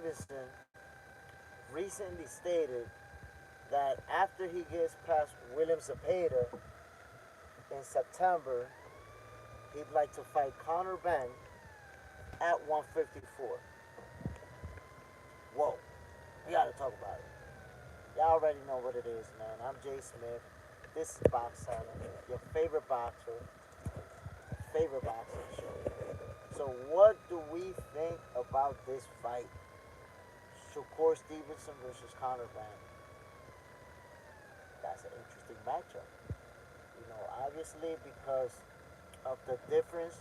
Stevenson recently stated that after he gets past William Zepeda in September, he'd like to fight Conor Benn at 154. Whoa, we gotta talk about it. Y'all already know what it is, man. I'm Jay Smith. This is Box Salad, your favorite boxing show. So, what do we think about this fight? Shakur Stevenson versus Conor Benn. That's an interesting matchup. Obviously because of the difference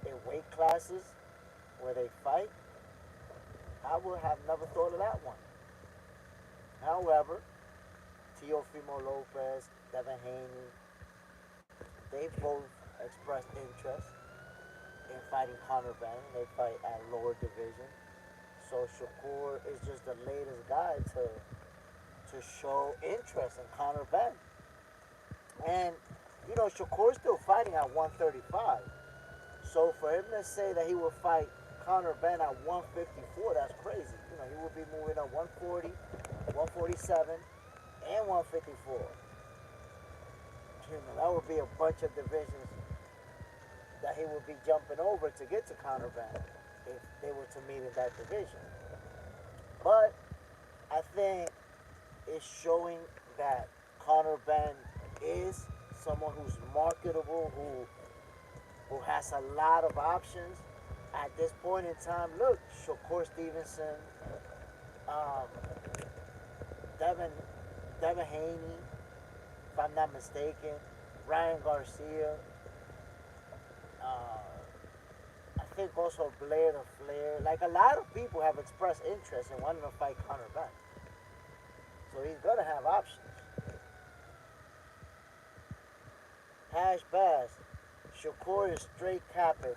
in weight classes where they fight, I would have never thought of that one. However, Teofimo Lopez, Devin Haney, they both expressed interest in fighting Conor Benn. They fight at lower division. So Shakur is just the latest guy to show interest in Conor Benn. And, Shakur's still fighting at 135. So for him to say that he will fight Conor Benn at 154, that's crazy. He will be moving up 140, 147, and 154. That would be a bunch of divisions that he would be jumping over to get to Conor Benn if they were to meet in that division. But I think it's showing that Conor Benn is someone who's marketable, who has a lot of options at this point in time. Look, Shakur Stevenson, um, Devin Haney, if I'm not mistaken, Ryan Garcia. I think also Blair the Flair. Like a lot of people have expressed interest in wanting to fight Conor Benn. So he's gonna have options. Hash Bass, Shakur is straight capping.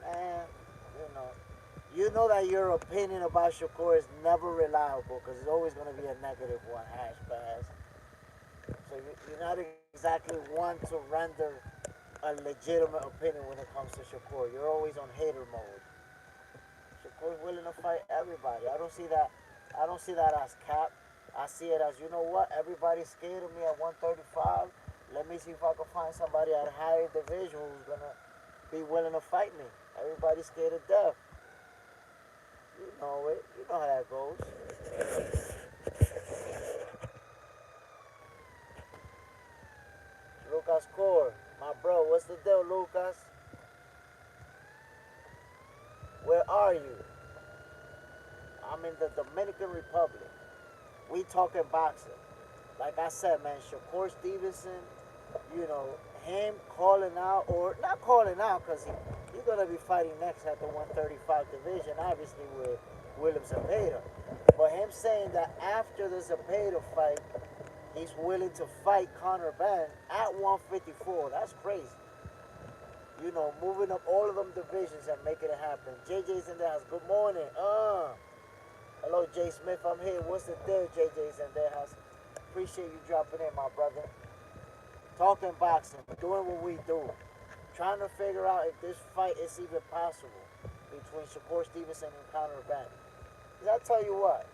You know that your opinion about Shakur is never reliable because it's always going to be a negative one, Hash Bass. So you're not exactly one to render a legitimate opinion when it comes to Shakur. You're always on hater mode. Shakur's willing to fight everybody. I don't see that as cap. I see it as, you know what, everybody's scared of me at 135. Let me see if I can find somebody at a higher division who's gonna be willing to fight me. Everybody's scared of death. You know it. You know how that goes. Lucas Core, my bro, what's the deal, Lucas? Where are you? I'm in the Dominican Republic. We talking boxing. Like I said, man, Shakur Stevenson, him calling out, or not calling out, because he's going to be fighting next at the 135 division, obviously, with William Zepeda. But him saying that after the Zepeda fight, he's willing to fight Conor Benn at 154, that's crazy. Moving up all of them divisions and making it happen. JJ's in the house. Good morning. Hello, Jay Smith. I'm here. What's the deal, JJ's in the house? Appreciate you dropping in, my brother. Talking boxing, doing what we do. Trying to figure out if this fight is even possible between Shakur Stevenson and Conor Benn. Because I tell you what,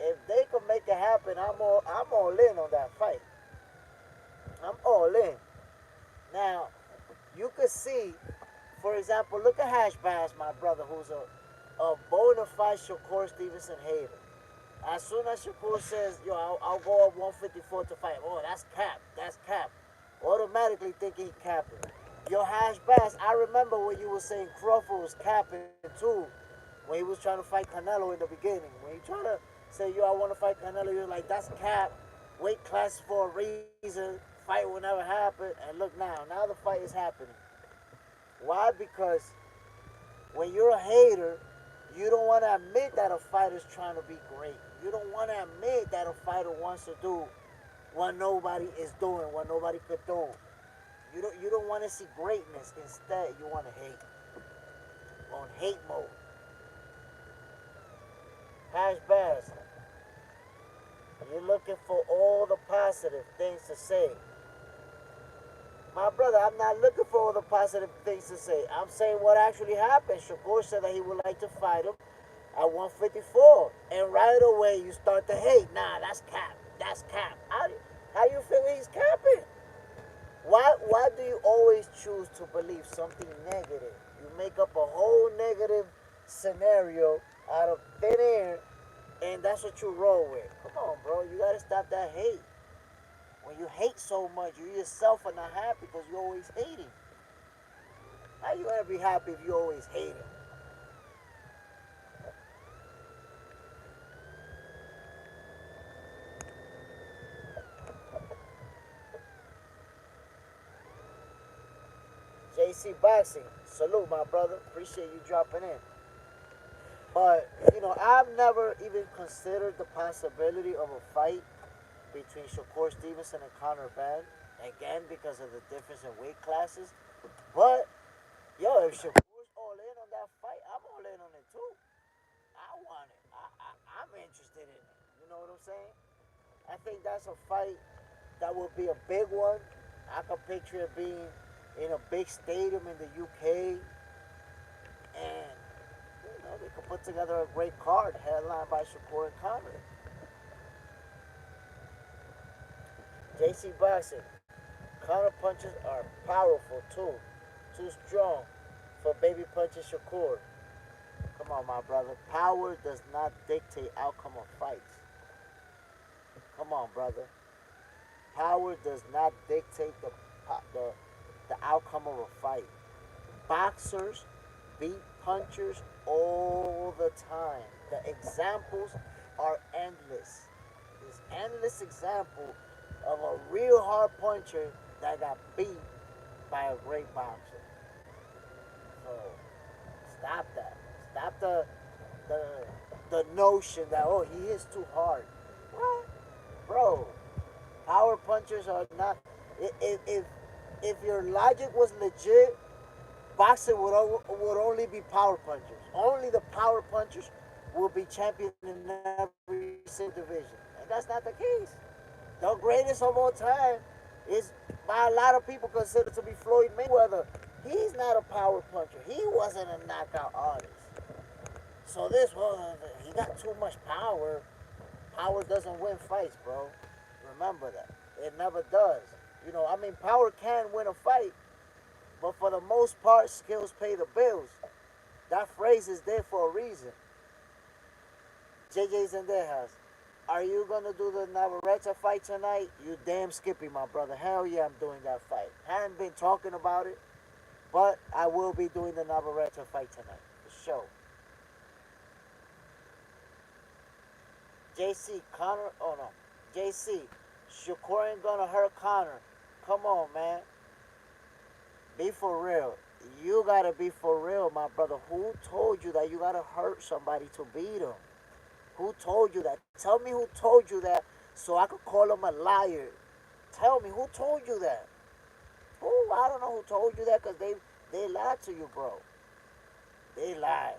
if they could make it happen, I'm all in on that fight. I'm all in. Now, you could see, for example, look at Hash Bass, my brother, who's a bona fide Shakur Stevenson hater. As soon as Shakur says, I'll go up 154 to fight. Oh, that's cap. Automatically thinking he capping. Hash Bass, I remember when you were saying Crawford was capping too, when he was trying to fight Canelo in the beginning. When he tried to say, I want to fight Canelo, you're like, that's cap. Weight class for a reason. Fight will never happen. And look now the fight is happening. Why? Because when you're a hater, you don't want to admit that a fighter's trying to be great. You don't want to admit that a fighter wants to do what nobody is doing, what nobody could do. You don't want to see greatness. Instead, you want to hate. On hate mode. Hash Bass. You're looking for all the positive things to say. My brother, I'm not looking for all the positive things to say. I'm saying what actually happened. Shakur said that he would like to fight him at 154, and right away you start to hate. Nah, that's cap. That's cap. How you feel he's capping? Why do you always choose to believe something negative? You make up a whole negative scenario out of thin air, and that's what you roll with. Come on, bro. You gotta stop that hate. When you hate so much, you yourself are not happy because you're always hating. How you gonna be happy if you always hating? JC Boxing, salute my brother. Appreciate you dropping in. But I've never even considered the possibility of a fight between Shakur Stevenson and Conor Benn. Again, because of the difference in weight classes. But yo, if Shakur's all in on that fight, I'm all in on it too. I want it. I'm interested in it. You know what I'm saying? I think that's a fight that will be a big one. I can picture it being in a big stadium in the UK, and they could put together a great card headlined by Shakur and Conor. JC Boxing, counter punches are powerful too. Too strong for baby punches Shakur. Come on, my brother. Power does not dictate outcome of fights. Come on, brother. Power does not dictate the, the outcome of a fight. Boxers beat punchers all the time. The examples are endless. There's endless example of a real hard puncher that got beat by a great boxer. So stop that. Stop the the notion that he hits too hard. What, bro? Power punchers are not. If your logic was legit, boxing would only be power punchers. Only the power punchers will be champion in every single division, and that's not the case. The greatest of all time is by a lot of people considered to be Floyd Mayweather. He's not a power puncher. He wasn't a knockout artist. So he got too much power. Power doesn't win fights, bro. Remember that. It never does. Power can win a fight, but for the most part, skills pay the bills. That phrase is there for a reason. JJ's in their house. Are you gonna do the Navarrete fight tonight? You damn skippy, my brother. Hell yeah, I'm doing that fight. Haven't been talking about it, but I will be doing the Navarrete fight tonight for sure. JC Connor, oh no, JC Shakur ain't gonna hurt Connor. Come on, man. Be for real. You gotta be for real, my brother. Who told you that you gotta hurt somebody to beat him? Who told you that? Tell me who told you that so I could call him a liar. Tell me who told you that. Who? I don't know who told you that because they lied to you, bro. They lied.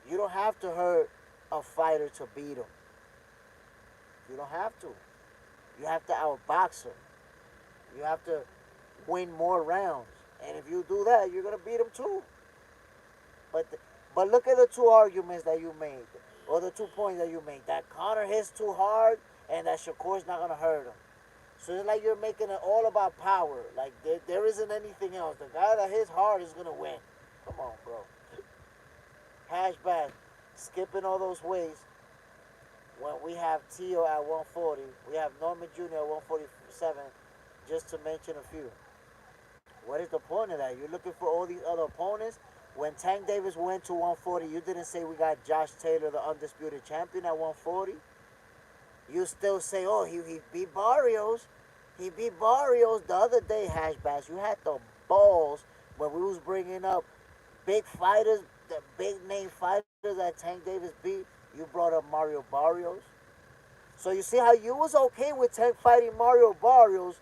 You don't have to hurt a fighter to beat him. You don't have to. You have to outbox him. You have to win more rounds. And if you do that, you're going to beat him too. But but look at the two arguments that you made, or the 2 points that you made. That Conor hits too hard, and that Shakur's not gonna hurt him. So it's like you're making it all about power. Like there isn't anything else. The guy that hits hard is gonna win. Come on, bro. Hashback, skipping all those ways. When we have Tio at 140, we have Norman Jr. at 147, just to mention a few. What is the point of that? You're looking for all these other opponents. When Tank Davis went to 140, you didn't say we got Josh Taylor, the undisputed champion, at 140. You still say, he beat Barrios. He beat Barrios the other day, Hashbash. You had the balls when we was bringing up big fighters, the big name fighters that Tank Davis beat. You brought up Mario Barrios. So you see how you was okay with Tank fighting Mario Barrios,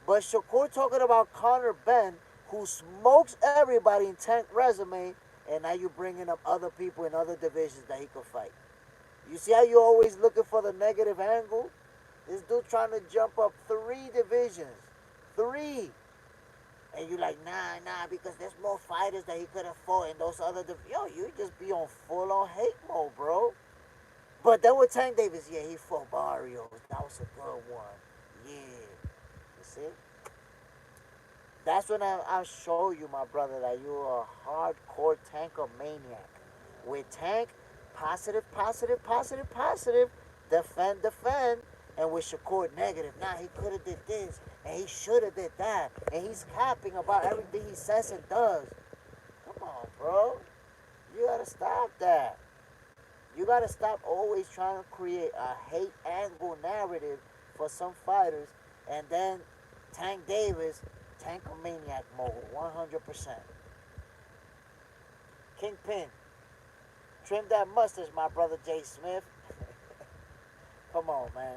but Shakur talking about Conor Benn, who smokes everybody in Tank resume, and now you bringing up other people in other divisions that he could fight. You see how you always looking for the negative angle? This dude trying to jump up 3 divisions. 3. And you like, nah, because there's more fighters that he could have fought in those other yo, you just be on full on hate mode, bro. But then with Tank Davis, yeah, he fought Barrios. That was a good one. Yeah. You see? That's when I'll show you, my brother, that you're a hardcore tanker maniac. With Tank, positive, positive, positive, positive, defend, defend. And with Shakur, negative. Nah, he could have did this, and he should have did that. And he's capping about everything he says and does. Come on, bro. You gotta stop that. You gotta stop always trying to create a hate angle narrative for some fighters, and then Tank Davis, tankomaniac mode, 100%. Kingpin, trim that mustache, my brother Jay Smith. Come on, man.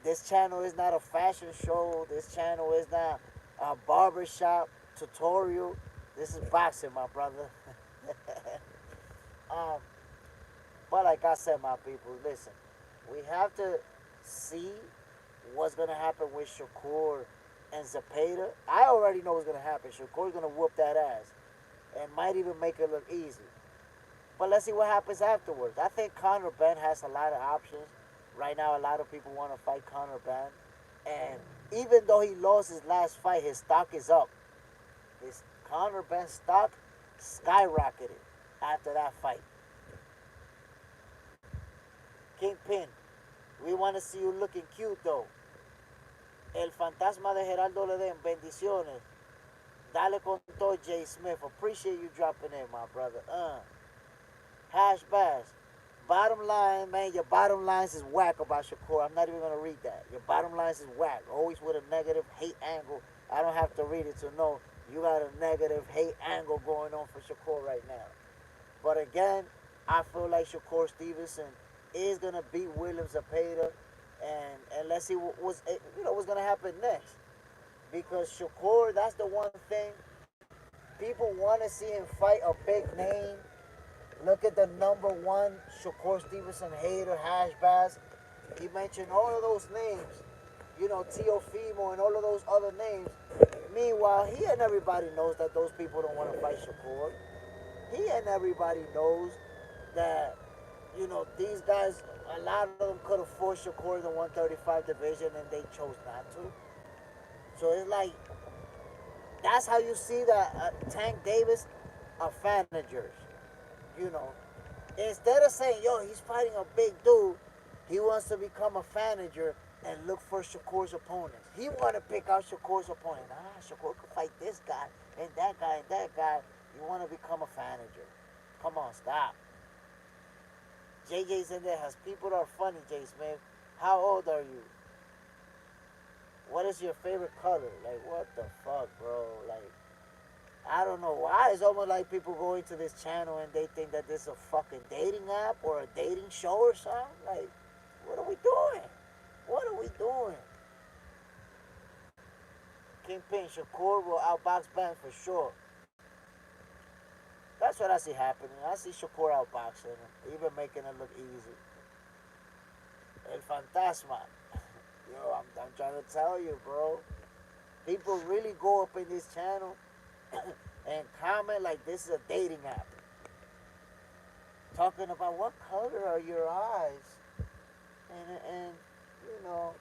This channel is not a fashion show. This channel is not a barbershop tutorial. This is boxing, my brother. um, but like I said, my people, listen. We have to see what's gonna happen with Shakur and Zepeda. I already know what's gonna happen. Shakur's gonna whoop that ass and might even make it look easy. But let's see what happens afterwards. I think Conor Benn has a lot of options. Right now, a lot of people want to fight Conor Benn. And even though he lost his last fight, his stock is up. His Conor Benn stock skyrocketed after that fight. Kingpin, we want to see you looking cute though. El fantasma de Geraldo Ledén, bendiciones. Dale con todo, Jay Smith. Appreciate you dropping in, my brother. Hash bash. Bottom line, man, your bottom lines is whack about Shakur. I'm not even going to read that. Your bottom lines is whack. Always with a negative hate angle. I don't have to read it to know you got a negative hate angle going on for Shakur right now. But again, I feel like Shakur Stevenson is going to beat William Zepeda. And let's see what's going to happen next. Because Shakur, that's the one thing. People want to see him fight a big name. Look at the number one Shakur Stevenson hater, Hash Bass. He mentioned all of those names. You know, Teofimo and all of those other names. Meanwhile, he and everybody knows that those people don't want to fight Shakur. He and everybody knows that, you know, these guys, a lot of them could have fought Shakur in the 135 division and they chose not to. So it's like, that's how you see that Tank Davis, a fan of yours. You know, instead of saying, yo, he's fighting a big dude, he wants to become a fanager and look for Shakur's opponents. He want to pick out Shakur's opponent. Shakur could fight this guy and that guy and that guy. You want to become a fanager. Come on, stop. JJ's in there, has people that are funny, Jay Smith. How old are you? What is your favorite color? Like, what the fuck, bro? Like, I don't know why. It's almost like people go into this channel and they think that this is a fucking dating app or a dating show or something. Like, what are we doing? What are we doing? Kingpin, Shakur will outbox Benn for sure. That's what I see happening. I see Shakur outboxing him, even making it look easy. El Fantasma. Yo, I'm trying to tell you, bro. People really go up in this channel and comment like this is a dating app. Talking about what color are your eyes. And you know,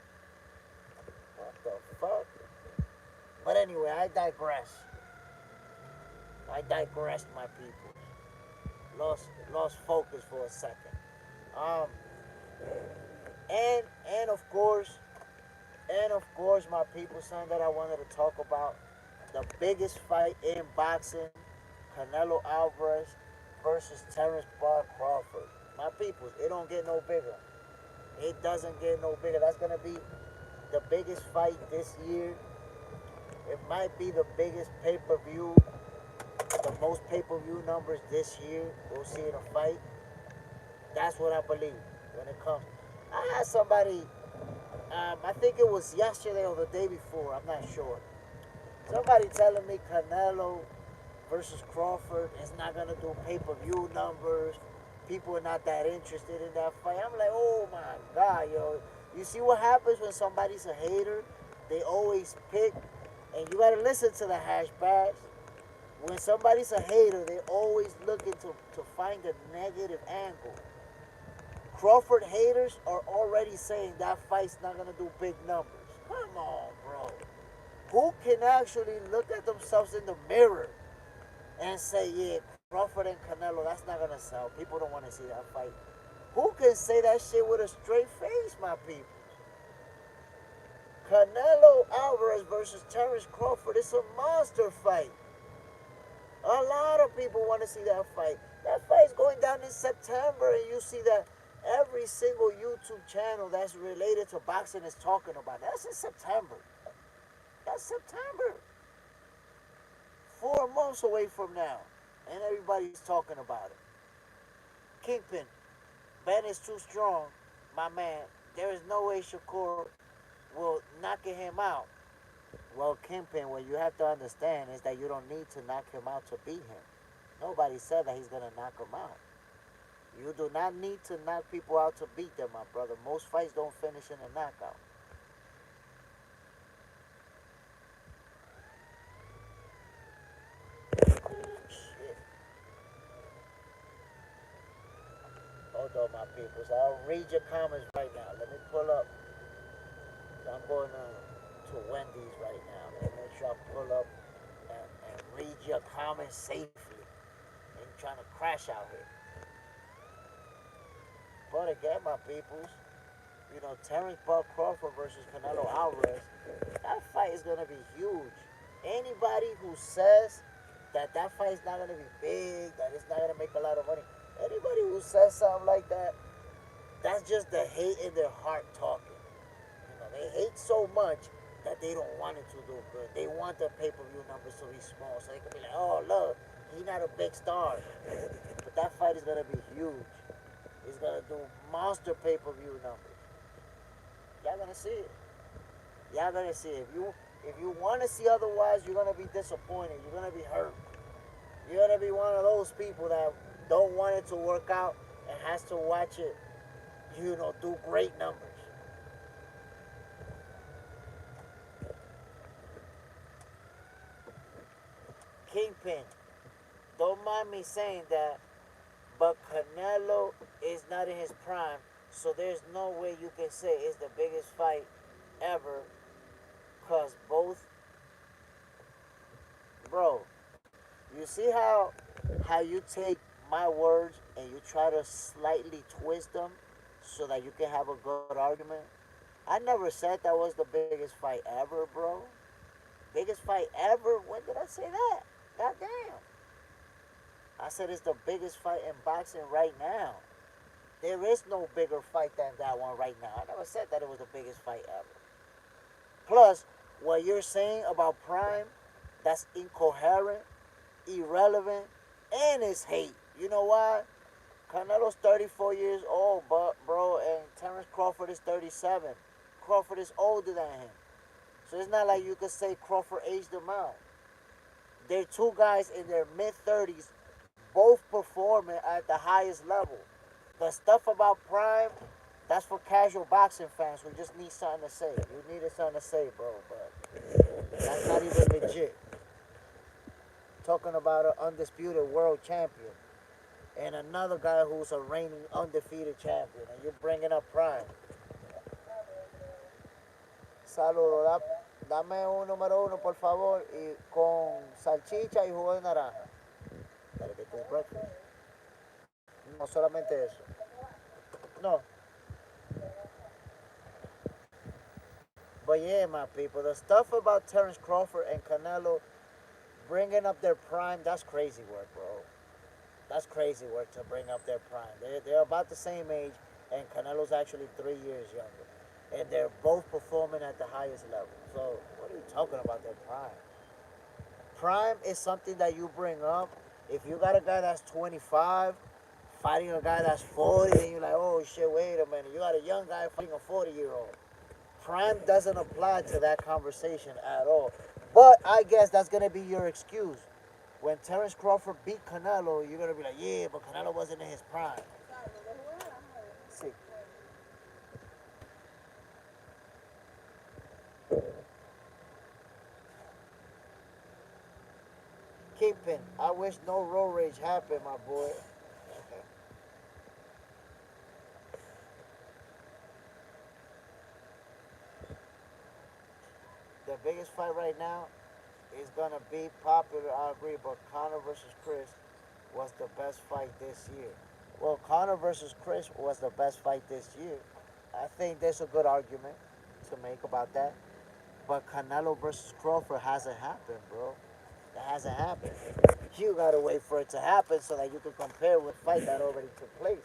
what the fuck? But anyway, I digress. I digressed, my people. Lost focus for a second. And of course, my people, something that I wanted to talk about, the biggest fight in boxing, Canelo Alvarez versus Terrence Bud Crawford. My people, it don't get no bigger. It doesn't get no bigger. That's gonna be the biggest fight this year. It might be the biggest pay-per-view, the most pay-per-view numbers this year. We'll see in a fight. That's what I believe when it comes. I had somebody, I think it was yesterday or the day before, I'm not sure. Somebody telling me Canelo versus Crawford is not going to do pay-per-view numbers. People are not that interested in that fight. I'm like, oh my God, yo. You see what happens when somebody's a hater? They always pick And you gotta listen to the hashtags. When somebody's a hater, they always looking to find a negative angle. Crawford haters are already saying that fight's not gonna do big numbers. Come on, bro. Who can actually look at themselves in the mirror and say, yeah, Crawford and Canelo, that's not gonna sell. People don't want to see that fight. Who can say that shit with a straight face, my people? Canelo Alvarez versus Terence Crawford is a monster fight. A lot of people want to see that fight. That fight's going down in September, and you see that every single YouTube channel that's related to boxing is talking about it. That's in September. That's September. 4 months away from now, and everybody's talking about it. Kingpin, Ben is too strong, my man. There is no way Shakur will knocking him out. Well, Kingpin, what you have to understand is that you don't need to knock him out to beat him. Nobody said that he's going to knock him out. You do not need to knock people out to beat them, my brother. Most fights don't finish in a knockout. Shit. Hold on, my peoples. I'll read your comments right now. Let me pull up. I'm going to Wendy's right now. Let me make sure I pull up and read your comments safely. Ain't trying to crash out here. But again, my peoples, you know, Terence Buck Crawford versus Canelo Alvarez, that fight is going to be huge. Anybody who says that that fight is not going to be big, that it's not going to make a lot of money, anybody who says something like that, that's just the hate in their heart talking. You know, they hate so much that they don't want it to do good. They want their pay-per-view numbers to be small, so they can be like, oh, look, he's not a big star. But that fight is going to be huge. It's going to do monster pay-per-view numbers. Y'all going to see it. Y'all going to see it. If you want to see otherwise, you're going to be disappointed. You're going to be hurt. You're going to be one of those people that don't want it to work out and has to watch it, you know, do great numbers. Kingpin, don't mind me saying that, but Canelo is not in his prime, so there's no way you can say it's the biggest fight ever, because both, bro, you see how you take my words and you try to slightly twist them so that you can have a good argument? I never said that was the biggest fight ever, bro. Biggest fight ever? When did I say that? Goddamn. I said it's the biggest fight in boxing right now. There is no bigger fight than that one right now. I never said that it was the biggest fight ever. Plus, what you're saying about Prime, that's incoherent, irrelevant, and it's hate. You know why? Canelo's 34 years old, but bro, and Terence Crawford is 37. Crawford is older than him. So it's not like you could say Crawford aged him out. They're two guys in their mid-30s, both performing at the highest level. The stuff about Prime, that's for casual boxing fans who just need something to say. You needed something to say, bro, but that's not even legit. Talking about an undisputed world champion and another guy who's a reigning undefeated champion, and you're bringing up Prime. Saludos, dame un número uno, por favor, y con salchicha y jugo de naranja. Gotta get this breakfast. No solamente eso. No. But yeah, my people, the stuff about Terence Crawford and Canelo bringing up their prime, that's crazy work, bro. That's crazy work to bring up their prime. They're about the same age, and Canelo's actually 3 years younger. And they're both performing at the highest level. So what are you talking about their prime? Prime is something that you bring up. If you got a guy that's 25 fighting a guy that's 40, and you're like, oh shit, wait a minute. You got a young guy fighting a 40-year-old. Prime doesn't apply to that conversation at all. But I guess that's going to be your excuse. When Terence Crawford beat Canelo, you're going to be like, yeah, but Canelo wasn't in his prime. Sí. Kingpin, I wish no road rage happened, my boy. The biggest fight right now is gonna be popular, I agree, but Conor versus Chris was the best fight this year. Well, Conor versus Chris was the best fight this year. I think there's a good argument to make about that. But Canelo versus Crawford hasn't happened, bro. That hasn't happened. You gotta wait for it to happen so that you can compare with fight that already took place.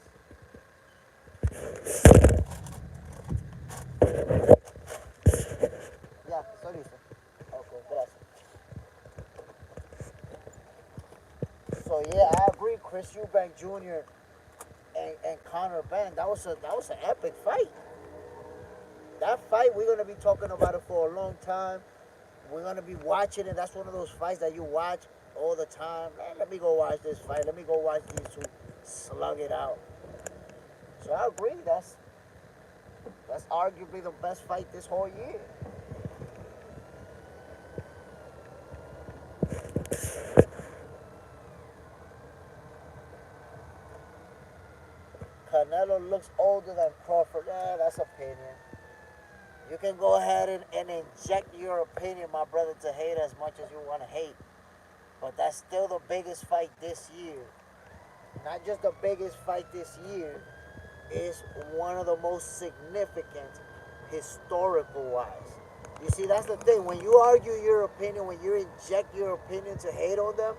Yeah, estoy listo. Okay, gracias. So yeah, I agree. Chris Eubank Jr. and Conor Benn. That was an epic fight. That fight we're gonna be talking about it for a long time. We're gonna be watching it. That's one of those fights that you watch all the time. Man, let me go watch this fight. Let me go watch these two slug it out. So I agree. That's arguably the best fight this whole year. Canelo looks older than Crawford. That's opinion. You can go ahead and inject your opinion, my brother, to hate as much as you want to hate. But that's still the biggest fight this year. Not just the biggest fight this year, is one of the most significant historical wise. You see, that's the thing. When you argue your opinion, when you inject your opinion to hate on them,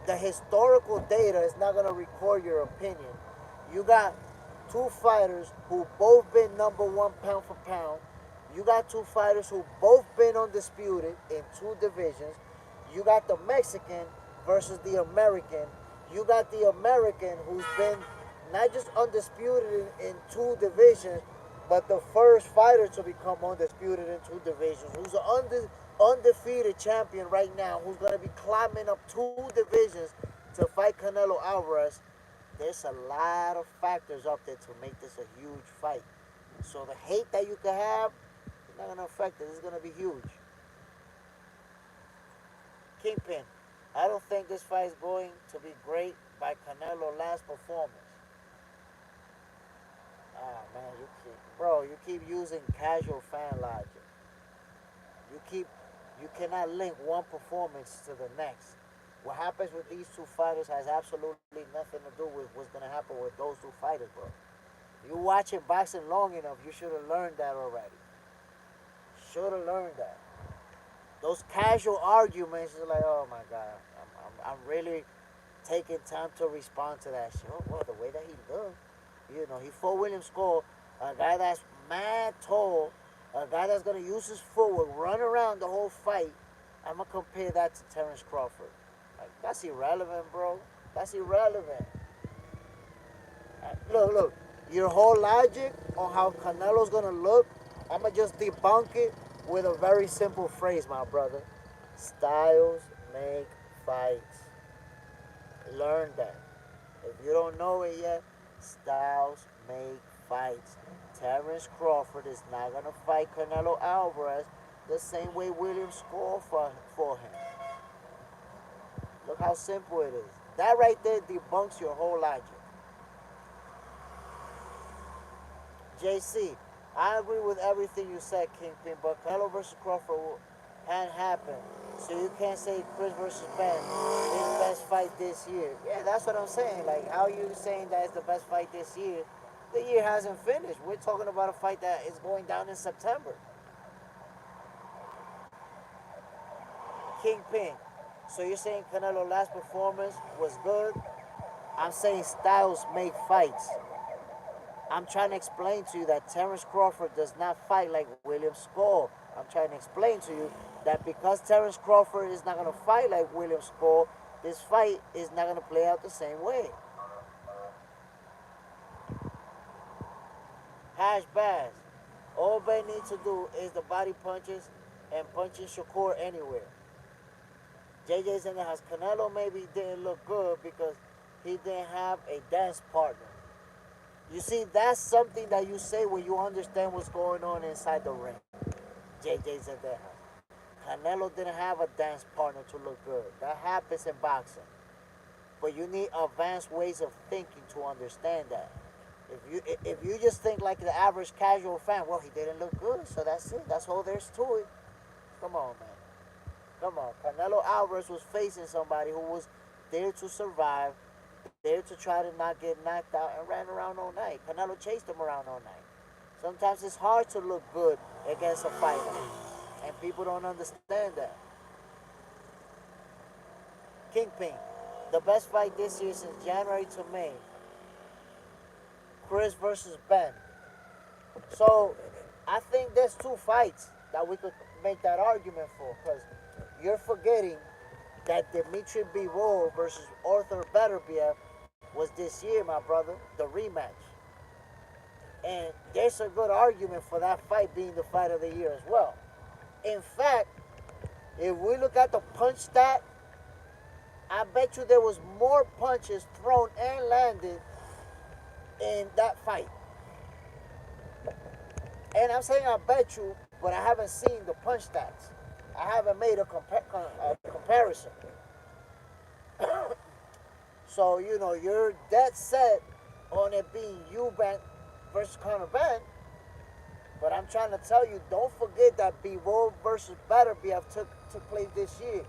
the historical data is not going to record your opinion. You got two fighters who both been number one pound for pound. You got two fighters who both been undisputed in two divisions. You got the Mexican versus the American. You got the American who's been not just undisputed in two divisions, but the first fighter to become undisputed in two divisions, who's an undefeated champion right now, who's going to be climbing up two divisions to fight Canelo Alvarez. There's a lot of factors up there to make this a huge fight. So the hate that you can have is not going to affect it. It's going to be huge. Kingpin, I don't think this fight is going to be great by Canelo last performance. Ah man, you keep using casual fan logic. You keep you cannot link one performance to the next. What happens with these two fighters has absolutely nothing to do with what's gonna happen with those two fighters, bro. You watching boxing long enough, you should have learned that already. Should have learned that. Those casual arguments is like, oh my god, I'm really taking time to respond to that shit. Oh, well, the way that he looked, he fought William Skull, a guy that's mad tall, a guy that's gonna use his footwork, run around the whole fight. I'm gonna compare that to Terrence Crawford. Like, that's irrelevant, bro. That's irrelevant. Look. Your whole logic on how Canelo's gonna look, I'm gonna just debunk it with a very simple phrase, my brother. Styles make fights. Learn that. If you don't know it yet, styles make fights. Terrence Crawford is not gonna fight Canelo Alvarez the same way William Skull for him. Look how simple it is. That right there debunks your whole logic. JC, I agree with everything you said, Kingpin, but Canelo versus Crawford hadn't happened. So you can't say Chris versus Ben is the best fight this year. Yeah, that's what I'm saying. Like, how are you saying that it's the best fight this year? The year hasn't finished. We're talking about a fight that is going down in September. Kingpin. So you're saying Canelo's last performance was good? I'm saying styles make fights. I'm trying to explain to you that Terrence Crawford does not fight like William Skull. I'm trying to explain to you that because Terrence Crawford is not going to fight like William Skull, this fight is not going to play out the same way. Hash Bass. All they need to do is the body punches and punching Shakur anywhere. JJ's in the house. Canelo maybe didn't look good because he didn't have a dance partner. You see, that's something that you say when you understand what's going on inside the ring. JJ's in the house. Canelo didn't have a dance partner to look good. That happens in boxing. But you need advanced ways of thinking to understand that. If you just think like the average casual fan, well, he didn't look good, so that's it. That's all there's to it. Come on, man. Come on. Canelo Alvarez was facing somebody who was there to survive, there to try to not get knocked out, and ran around all night. Canelo chased him around all night. Sometimes it's hard to look good against a fighter, and people don't understand that. Kingpin, the best fight this year since January to May. Chris versus Ben. So I think there's two fights that we could make that argument for, because you're forgetting that Dmitry Bivol versus Arthur Beterbiev was this year, my brother, the rematch. And there's a good argument for that fight being the fight of the year as well. In fact, if we look at the punch stat, I bet you there was more punches thrown and landed in that fight. And I'm saying I bet you, but I haven't seen the punch stats. I haven't made a comparison. So, you're dead set on it being Eubank versus Conor Benn. But I'm trying to tell you, don't forget that Bivol versus Beterbiev took place this year.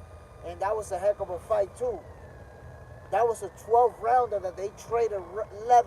And that was a heck of a fight, too. That was a 12 rounder that they traded leather